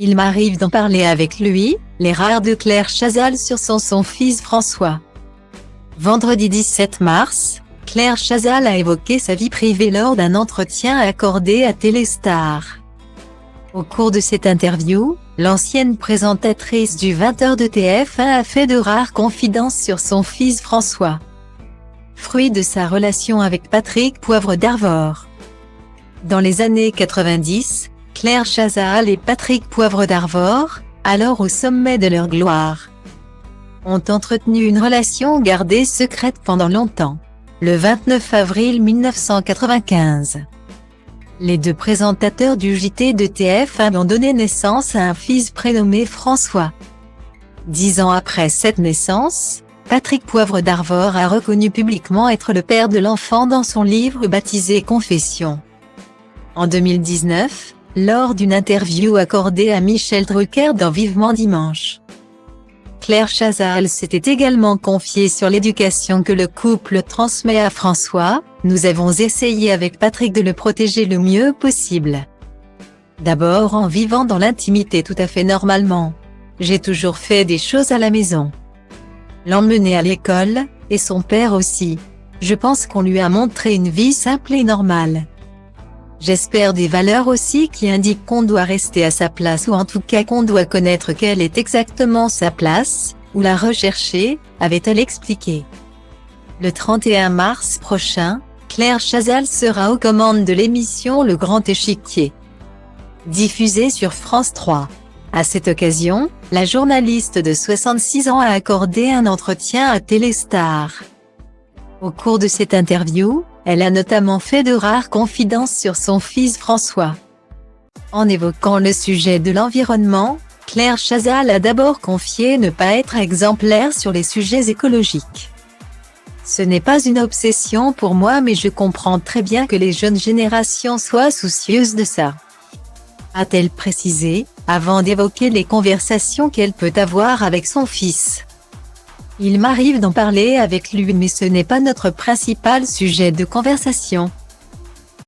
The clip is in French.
Il m'arrive d'en parler avec lui, les rares de Claire Chazal sur son fils François. Vendredi 17 mars, Claire Chazal a évoqué sa vie privée lors d'un entretien accordé à Téléstar. Au cours de cette interview, l'ancienne présentatrice du 20h de TF1 a fait de rares confidences sur son fils François. Fruit de sa relation avec Patrick Poivre d'Arvor. Dans les années 90, Claire Chazal et Patrick Poivre d'Arvor, alors au sommet de leur gloire, ont entretenu une relation gardée secrète pendant longtemps. Le 29 avril 1995, les deux présentateurs du JT de TF1 ont donné naissance à un fils prénommé François. 10 ans après cette naissance, Patrick Poivre d'Arvor a reconnu publiquement être le père de l'enfant dans son livre baptisé Confessions. En 2019, lors d'une interview accordée à Michel Drucker dans Vivement Dimanche, Claire Chazal s'était également confiée sur l'éducation que le couple transmet à François. Nous avons essayé avec Patrick de le protéger le mieux possible. D'abord en vivant dans l'intimité tout à fait normalement. J'ai toujours fait des choses à la maison. L'emmener à l'école, et son père aussi. Je pense qu'on lui a montré une vie simple et normale. J'espère des valeurs aussi qui indiquent qu'on doit rester à sa place ou en tout cas qu'on doit connaître quelle est exactement sa place, ou la rechercher, avait-elle expliqué. Le 31 mars prochain, Claire Chazal sera aux commandes de l'émission Le Grand Échiquier, diffusée sur France 3. À cette occasion, la journaliste de 66 ans a accordé un entretien à Téléstar. Au cours de cette interview, elle a notamment fait de rares confidences sur son fils François. En évoquant le sujet de l'environnement, Claire Chazal a d'abord confié ne pas être exemplaire sur les sujets écologiques. Ce n'est pas une obsession pour moi mais je comprends très bien que les jeunes générations soient soucieuses de ça, a-t-elle précisé, avant d'évoquer les conversations qu'elle peut avoir avec son fils. Il m'arrive d'en parler avec lui mais ce n'est pas notre principal sujet de conversation.